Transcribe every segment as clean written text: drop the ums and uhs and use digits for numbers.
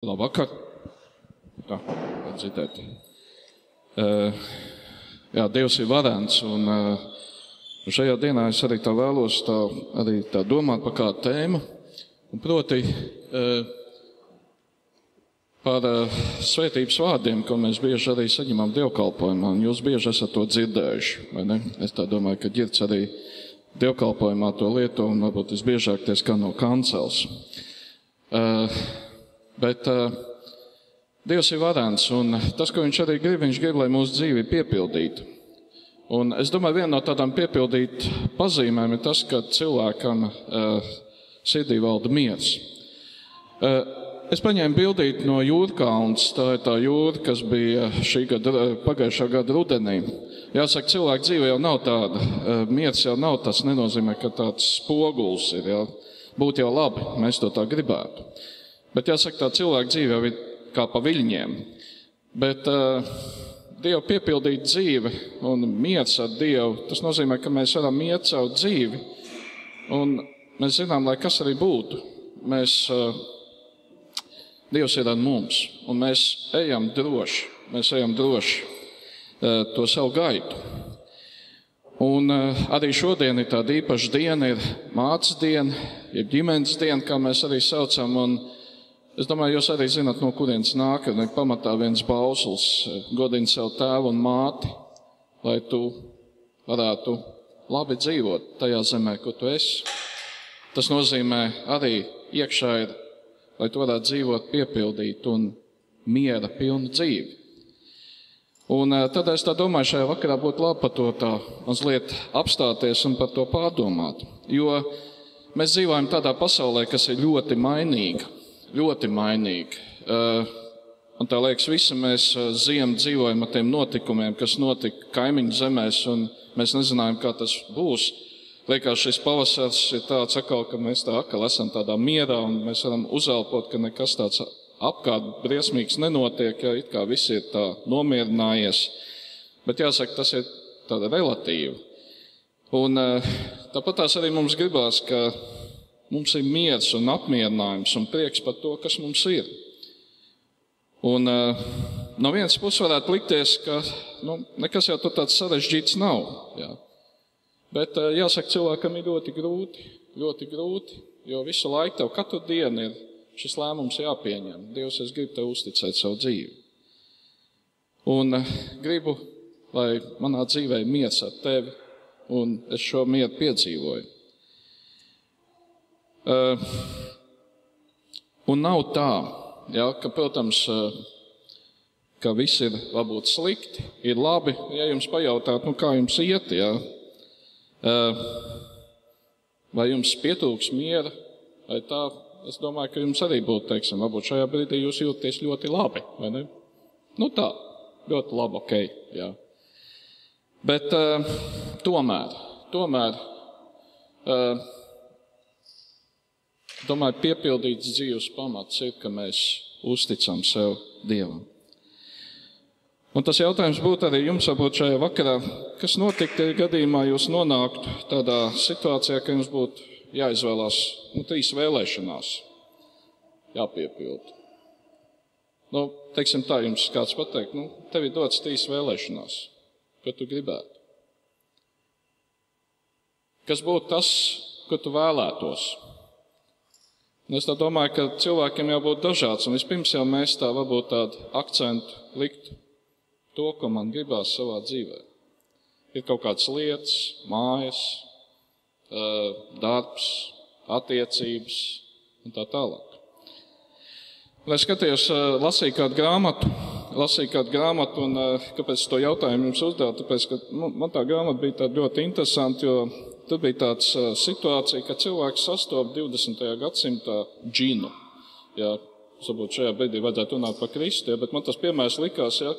Labvakar. Tā, dzirdēt. Dievs ir varens, un šajā dienā es arī tā vēlos tā domāt par kādu tēmu, un proti par svētības vārdiem, ko mēs bieži arī saņemam dievkalpojumā, un jūs bieži esat to dzirdējuši, vai ne? Es tā domāju, ka ģirds arī dievkalpojumā to lieto, un varbūt visbiežāk tie skan no kancels. Bet Dievs ir varens, un tas, ko viņš arī grib, lai mūsu dzīvi piepildītu. Un es domāju, viena no tādām piepildīt pazīmēm ir tas, ka cilvēkam sirdī valda miers. Es paņēmu bildīti no Jūrkalns, tā ir tā jūra, kas bija pagājušā gada rudenī. Jāsaka, cilvēku dzīve jau nav tāda, miers jau nav, tas nenozīmē, ka tāds spoguls ir, jā. Būtu jau labi, mēs to tā gribētu. Bet jāsaka, tā cilvēka dzīve jau ir kā pa viļņiem. Bet Dievu piepildīt dzīve un miers ar Dievu, tas nozīmē, ka mēs varam iet savu dzīvi. Un mēs zinām, lai kas arī būtu, Dievs ir ar mums. Un mēs ejam droši to savu gaitu. Un arī šodien ir tāda īpaša diena, ir mātes diena, ir ģimenes diena, kā mēs arī saucam. Un es domāju, jūs arī zināt, no kurienes nāk, ir pamatā viens bausls, godini savu tēvu un māti, lai tu varētu labi dzīvot tajā zemē, kur tu esi. Tas nozīmē arī iekšā ir, lai tu varētu dzīvot piepildīt un miera pilnu dzīvi. Un tad es tā domāju, šajā vakarā būtu labi par to tā mazliet apstāties un par to pārdomāt. Jo mēs dzīvojam tādā pasaulē, kas ir ļoti mainīga. Un tā liekas, visi mēs ziemu dzīvojam ar tiem notikumiem, kas notika kaimiņu zemēs, un mēs nezinājām, kā tas būs. Liekas, šis pavasars ir tāds atkal, ka mēs tā atkal esam tādā mierā, un mēs varam uzelpot, ka nekas tāds apkārt briesmīgs nenotiek, ja it kā viss ir tā nomierinājies. Bet jāsaka, tas ir tāda relatīva. Un tāpat tās arī mums gribās, ka mums ir miers un apmierinājums un prieks par to, kas mums ir. Un no vienas puses varētu likties, ka nekas jau tur tāds sarežģīts nav. Jā. Bet jāsaka, cilvēkam ir ļoti grūti, jo visu laiku tev katru dienu ir šis lēmums jāpieņem. Dievs, es gribu tev uzticēt savu dzīvi. Un gribu, lai manā dzīvē ir miers ar tevi, un es šo mieru piedzīvoju. Un nav tā, jā, ka, protams, ka viss ir varbūt slikti, ir labi, ja jums pajautāt, kā jums iet, jā. Vai jums pietrūks miera, vai tā, es domāju, ka jums arī būtu, teiksim, varbūt šajā brīdī jūs jūties ļoti labi, vai ne? Tā, ļoti labi, okei, jā. Bet tomēr, domāju, piepildīts dzīves pamats ir, ka mēs uzticam sev Dievam. Un tas jautājums būtu arī jums, varbūt šajā vakarā, kas notiktu, ja gadījumā jūs nonāktu tādā situācijā, ka jums būtu jāizvēlās 3 vēlēšanās jāpiepilda. Teiksim tā, jums kāds pateikt, tev ir dots 3 vēlēšanās, ko tu gribētu. Kas būtu tas, ko tu vēlētos? Un es tā domāju, ka cilvēkiem jābūt dažāds, un vispirms jau mēs tā varbūt tādu akcentu liktu to, ko man gribās savā dzīvē. Ir kaut kādas lietas, mājas, darbs, attiecības un tā tālāk. Un es skatījos, lasīju kādu grāmatu, un kāpēc to jautājumu jums uzdevu, tāpēc, ka man tā grāmata bija tāda ļoti interesanta, jo tur bija tāds situācija, ka cilvēks sastop 20. gadsimtā džinu. Jā, varbūt šajā brīdī vajadzētu runāt par Kristu, bet man tas piemērs likās, jā,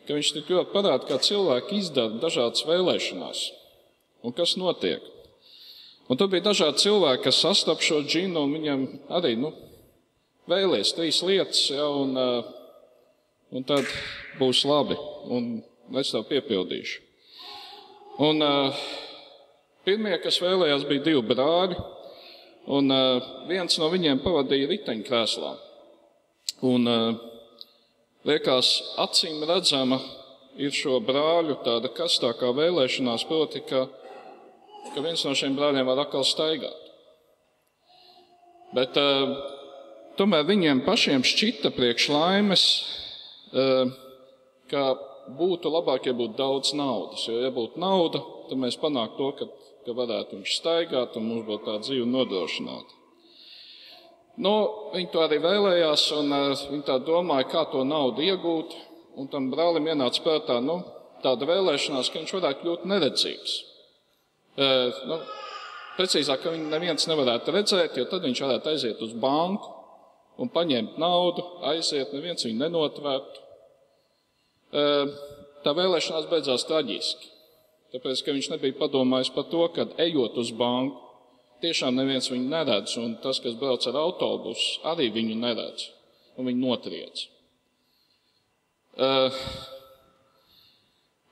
ka viņš tik ļoti parāda, kā cilvēki izdara dažādas vēlēšanās. Un kas notiek? Un tur bija dažādi cilvēki, kas sastap šo džinu, un viņam arī, vēlies 3 lietas, ja, un tad būs labi, un es tev piepildīšu. Un pirmie, kas vēlējās, bija 2 brāļi, un viens no viņiem pavadīja riteņkrēslā. Un liekas, acīm redzama ir šo brāļu tāda kastākā vēlēšanās, proti, ka viens no šiem brāļiem var atkal staigāt. Bet tomēr viņiem pašiem šķita priekš laimes, ka būtu labāk, ja būtu daudz naudas. Jo, ja būtu nauda, tad mēs panāktu to, ka varētu viņš staigāt un mums būtu tā dzīve nodrošināta. Viņi to arī vēlējās, un viņi tā domāja, kā to naudu iegūt, un tam brālim ienāca prātā, tāda vēlēšanās, ka viņš varētu kļūt neredzīgs. Precīzāk, ka viņu neviens nevarētu redzēt, jo tad viņš varētu aiziet uz banku un paņemt naudu, aiziet, neviens viņu nenotvērtu. Tā vēlēšanās beidzās traģiski, tāpēc, ka viņš nebija padomājis par to, ka ejot uz banku, tiešām neviens viņu neredz, un tas, kas brauc ar autobusu, arī viņu neredz, un viņu notriec.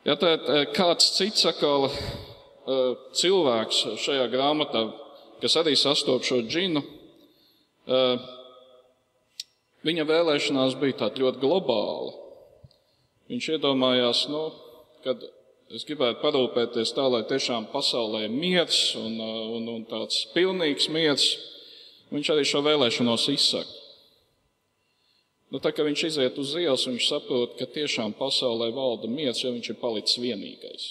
Ja tā kāds cits atkal cilvēks šajā grāmatā, kas arī sastop šo džinu, viņa vēlēšanās bija tāda ļoti globāla. Viņš iedomājās, kad es gribētu parūpēties tā, lai tiešām pasaulē ir miers un tāds pilnīgs miers, viņš arī šo vēlēšanos izsaka. Tā kā viņš iziet uz ielas, viņš saprot, ka tiešām pasaulē valda miers, jo viņš ir palicis vienīgais.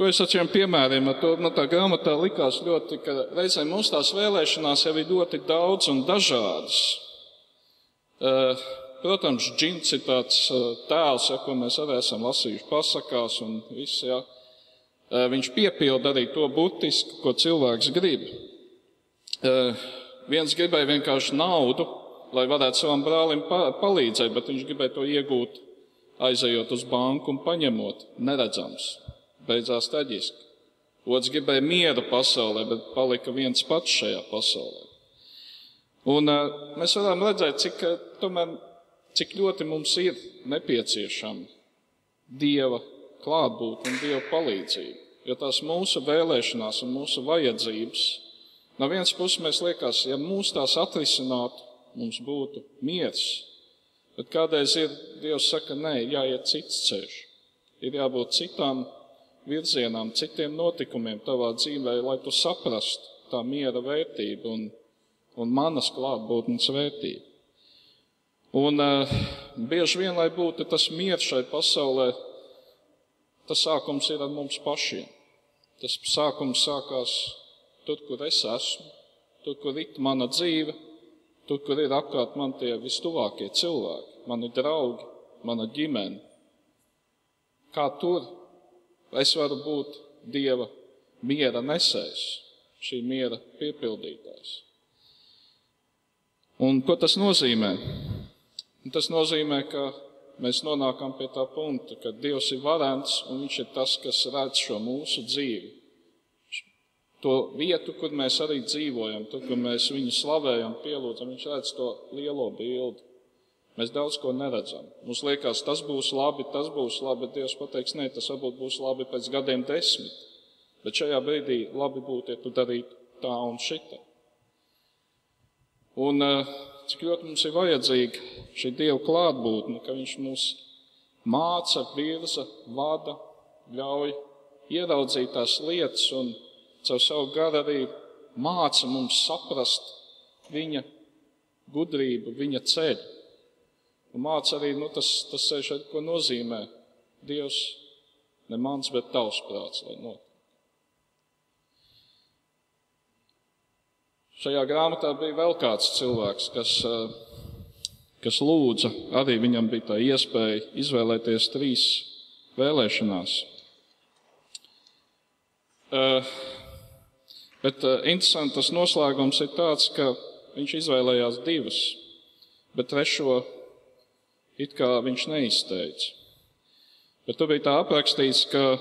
Ko es ar šiem piemēriem? Tā grāmatā likās ļoti, ka reizēm mums tās vēlēšanās jau ir ļoti daudz un dažādas. Protams, džins ir tāds tēls, ko mēs arī esam lasījuši pasakās un viss, viņš piepilda arī to būtisku, ko cilvēks grib. Viens gribēja vienkārši naudu, lai varētu savam brālim palīdzēt, bet viņš gribēja to iegūt, aizejot uz banku un paņemot, neredzams. Beidzās traģiski. Otrs gribēja mieru pasaulē, bet palika viens pats šajā pasaulē. Un mēs varam redzēt, cik ļoti mums ir nepieciešama Dieva klātbūtne un Dieva palīdzība. Jo tās mūsu vēlēšanās un mūsu vajadzības, no vienas puses mēs liekas, ja mūs tās atrisinātu, mums būtu miers. Bet kādreiz Dievs saka, nē, ir jāiet cits ceļš. Ir jābūt citām virzienām, citiem notikumiem tavā dzīvē, lai tu saprastu tā miera vērtību un manas klātbūtnes vērtību. Un bieži vien, lai būtu tas miers šai pasaulē, tas sākums ir ar mums pašiem. Tas sākums sākās tur, kur es esmu, tur, kur ir mana dzīve, tur, kur ir apkārt man tie vistuvākie cilvēki, mani draugi, mana ģimene. Kā tur es varu būt Dieva miera nesējs, šī miera piepildītājs. Un ko tas nozīmē? Tas nozīmē, ka mēs nonākam pie tā punkta, ka Dievs ir varens un viņš ir tas, kas redz šo mūsu dzīvi. To vietu, kur mēs arī dzīvojam, tur, kur mēs viņu slavējam, pielūdzam, viņš redz to lielo bildi. Mēs daudz ko neredzam. Mums liekas, tas būs labi, bet Dievs pateiks, nē, tas varbūt būs labi pēc gadiem 10. Bet šajā brīdī labi būtu, ja tu darītu tā un šitā. Un cik ļoti mums ir vajadzīga šī Dieva klātbūtne, ka viņš mūs māca, virza, vada, ļauj ieraudzīt tās lietas un caur savu garu arī māca mums saprast viņa gudrību, viņa ceļu. Un māca arī, tas ceļš, ko nozīmē Dievs, ne mans, bet tavs prāts, lai notiek. Šajā grāmatā bija vēl kāds cilvēks, kas lūdza, arī viņam bija tā iespēja izvēlēties 3 vēlēšanās. Bet interesanti tas noslēgums ir tāds, ka viņš izvēlējās 2, bet 3. it kā viņš neizteica. Bet tur bija tā aprakstīts, ka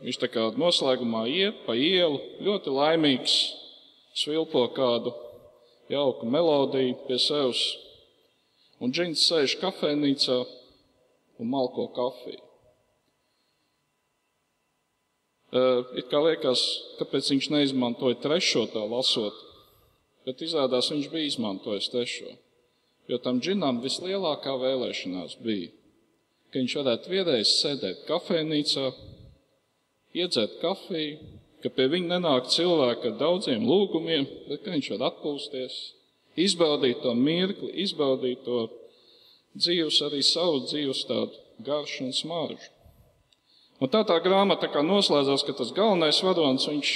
viņš tā kā noslēgumā iet pa ielu, ļoti laimīgs, svilpo kādu jauku melodiju pie sevis, un džins sēž kafejnīcā un malko kafiju. It kā liekas, kāpēc viņš neizmantoja 3. tā lasot, bet izrādās viņš bija izmantojis 3. Jo tam džinam vislielākā vēlēšanās bija, ka viņš varētu vienreiz sēdēt kafejnīcā, iedzert kafiju, ka pie viņa nenāk cilvēki ar daudziem lūgumiem, bet ka viņš var atpūsties, izbaudīt to mirkli, izbaudīt to dzīves, arī savu dzīves tādu garšu un smaržu. Un tā grāmata kā noslēdzās, ka tas galvenais vadonis, viņš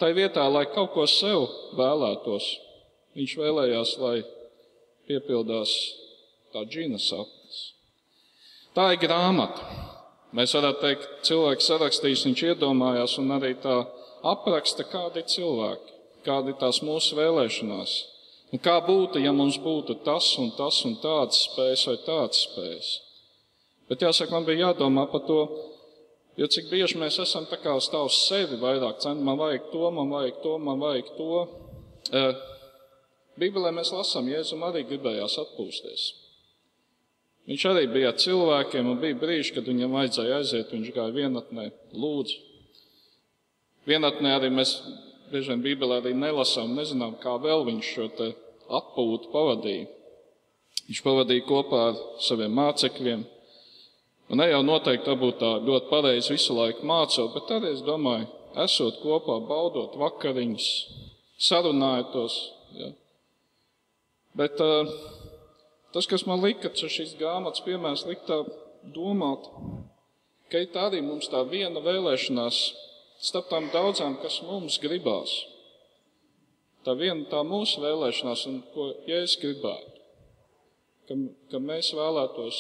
tai vietā, lai kaut ko sev vēlētos, viņš vēlējās, lai piepildās tā džina sapnis. Tā ir grāmata. Mēs varētu teikt, cilvēks sarakstījis, viņš iedomājās un arī tā apraksta, kādi ir cilvēki, kādi ir tās mūsu vēlēšanās. Un kā būtu, ja mums būtu tas un tāds spējas vai tāds spējas. Bet jāsaka, man bija jādomā par to, jo cik bieži mēs esam tā kā uz tā uz sevi vairāk centi, man vajag to. Bībelē mēs lasām, Jēzum arī gribējās atpūsties. Viņš arī bija ar cilvēkiem un bija brīži, kad viņam vajadzēja aiziet, viņš gāja vienatnē, lūdzu. Vienatnē arī mēs bieži vien Bībelē arī nelasām, nezinām, kā vēl viņš šo te atpūtu pavadīja. Viņš pavadīja kopā ar saviem mācekļiem. Un ne jau noteikti varbūt tā ļoti pareizi visu laiku mācot, bet arī es domāju, esot kopā, baudot vakariņas, sarunājotos. Ja. Bet tas, kas man lika, šis grāmatas piemērs lika domāt, ka ir tā arī mums tā viena vēlēšanās starp tām daudzām, kas mums gribās. Tā viena tā mūsu vēlēšanās, un ko Jēzus gribētu, ka mēs vēlētos,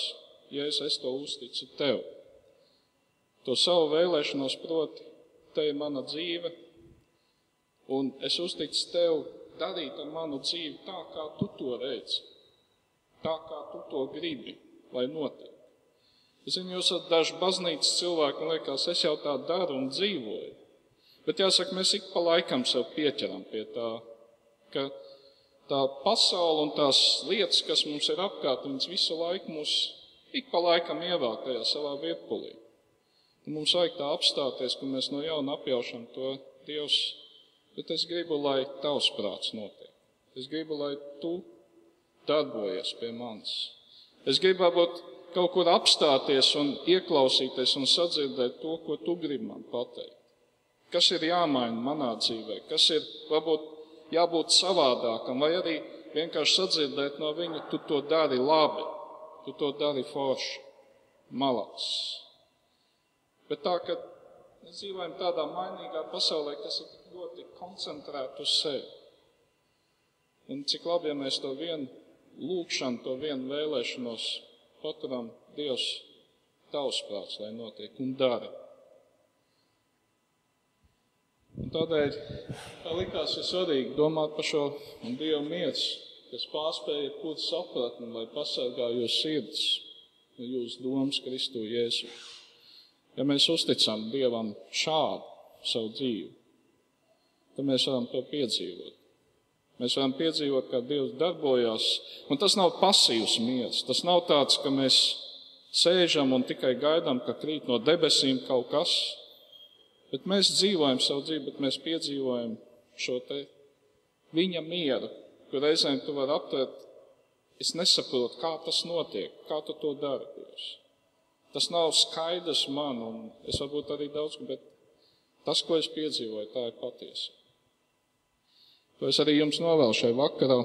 Jēzus, es to uzticu tev. To savu vēlēšanos proti, te ir mana dzīve, un es uzticu tev darīt ar manu dzīvi tā, kā tu to redzi, tā, kā tu to gribi, lai notiek. Es zinu, jūs esat daži baznīcas cilvēki, un liekas, es jau tā daru un dzīvoju. Bet jāsaka, mēs ik pa laikam sev pieķeram pie tā, ka tā pasaule un tās lietas, kas mums ir apkārt, viņas visu laiku mūs ik pa laikam ievelk tajā savā vietpulī. Un mums vajag tā apstāties, ka mēs no jauna apjaušam to Dievs, bet es gribu, lai tavs prāts notiek. Es gribu, lai tu darbojies pie manis. Es gribu varbūt kaut kur apstāties un ieklausīties un sadzirdēt to, ko tu gribi man pateikt. Kas ir jāmaina manā dzīvē, kas ir varbūt jābūt savādākam, vai arī vienkārši sadzirdēt no viņa, tu to dari labi, tu to dari forši, malaks. Bet tā, ka mēs dzīvojam tādā mainīgā pasaulē, kas ir ļoti koncentrēta uz sevi. Un cik labi, ja mēs to vienu lūkšanu, to vienu vēlēšanos paturam, Dievs, tavs prāts, lai notiek un dara. Un tādēļ tā likās ir svarīgi domāt par šo un Dieva miers, kas pārspēja jebkuru sapratni, lai pasargā jūs sirds un jūs domas Kristu Jēzu. Ja mēs uzticam Dievam šādu savu dzīvi, tad mēs varam to piedzīvot. Mēs varam piedzīvot, kā Dievs darbojās, un tas nav pasīvs miers. Tas nav tāds, ka mēs sēžam un tikai gaidām, ka krīt no debesīm kaut kas, bet mēs dzīvojam savu dzīvi, bet mēs piedzīvojam šo te viņa mieru, kur reizēm tu vari aptvert, es nesaprotu, kā tas notiek, kā tu to dari, Dievs. Tas nav skaidrs man, un es varbūt arī daudz, bet tas, ko es piedzīvoju, tā ir patiesa. To es arī jums novēlu šai vakarā,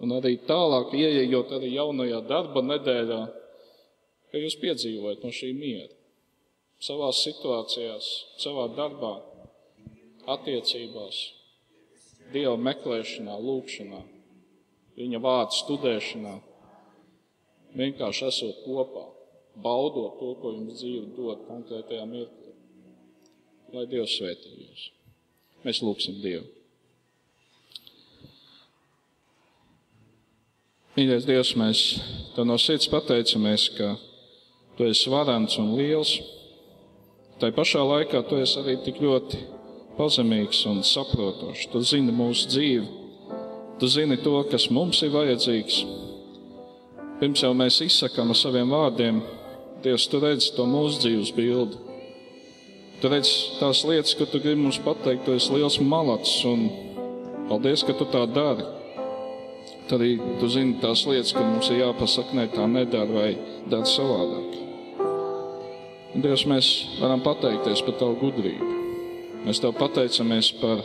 un arī tālāk ieejot arī jaunajā darba nedēļā, ka jūs piedzīvojat no šī miera. Savās situācijās, savā darbā, attiecībās, Dieva meklēšanā, lūkšanā, viņa vārdu studēšanā, vienkārši esot kopā, baudot to, ko jums dzīve dod konkrētajā mirklī. Lai Dievs svētī jūs. Mēs lūksim Dievu. Mīļais Dievs, mēs tev no sirds pateicamies, ka tu esi varants un liels. Tai pašā laikā tu esi arī tik ļoti pazemīgs un saprotošs. Tu zini mūsu dzīvi. Tu zini to, kas mums ir vajadzīgs. Pirms jau mēs izsakām ar saviem vārdiem, Dievs, tu redzi to mūsu dzīves bildi. Tu redzi tās lietas, ko tu gribi mums pateikt, tu esi liels malacis un Paldies, ka tu tā dari. Tad arī tu zini tās lietas, ka mums ir jāpasaka, ne, tā nedara vai dara savādāk. Un Dievs, mēs varam pateikties par tavu gudrību. Mēs tev pateicamies par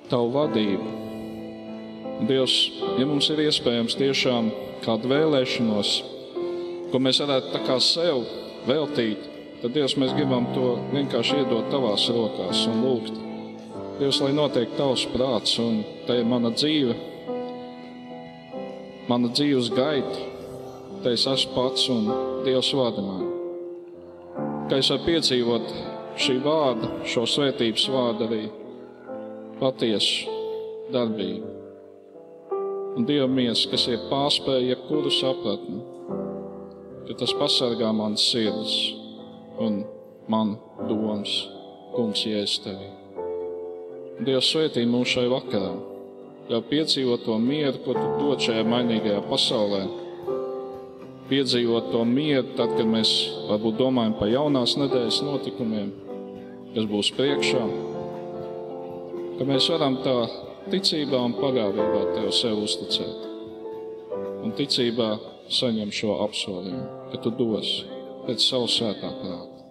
tavu vadību. Un Dievs, ja mums ir iespējams tiešām kādu vēlēšanos, ko mēs varētu tā kā sev veltīt, tad Dievs, mēs gribam to vienkārši iedot tavās rokās un lūgt. Dievs, lai notiek tavs prāts, un te ir mana dzīve, mana dzīves gaita, te es esmu pats un Dievs vada mani. Ka es varu piedzīvot šī vārda, šo svētības vārdu arī patiesu darbību. Un Dieva miers, kas ir pārspēja jebkuru sapratni, ka tas pasargā manas sirds un man domas, Kungs, Jēzus tevī. Dievs svētī mūs šai vakarā, jau piedzīvot to mieru, ko tu dod šajā mainīgajā pasaulē. Piedzīvot to mieru tad, kad mēs varbūt domājam par jaunās nedēļas notikumiem, kas būs priekšā, ka mēs varam tā ticībā un paļāvībā tev sev uzticēt. Un ticībā saņem šo apsolījumu, ka tu dos pēc savu svētā prāta.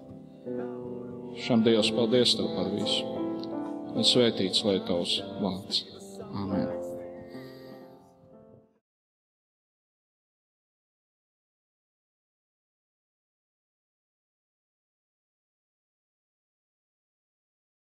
Šam Dievs, paldies tev par visu. Un svētīts lai tavs vārds. Amen.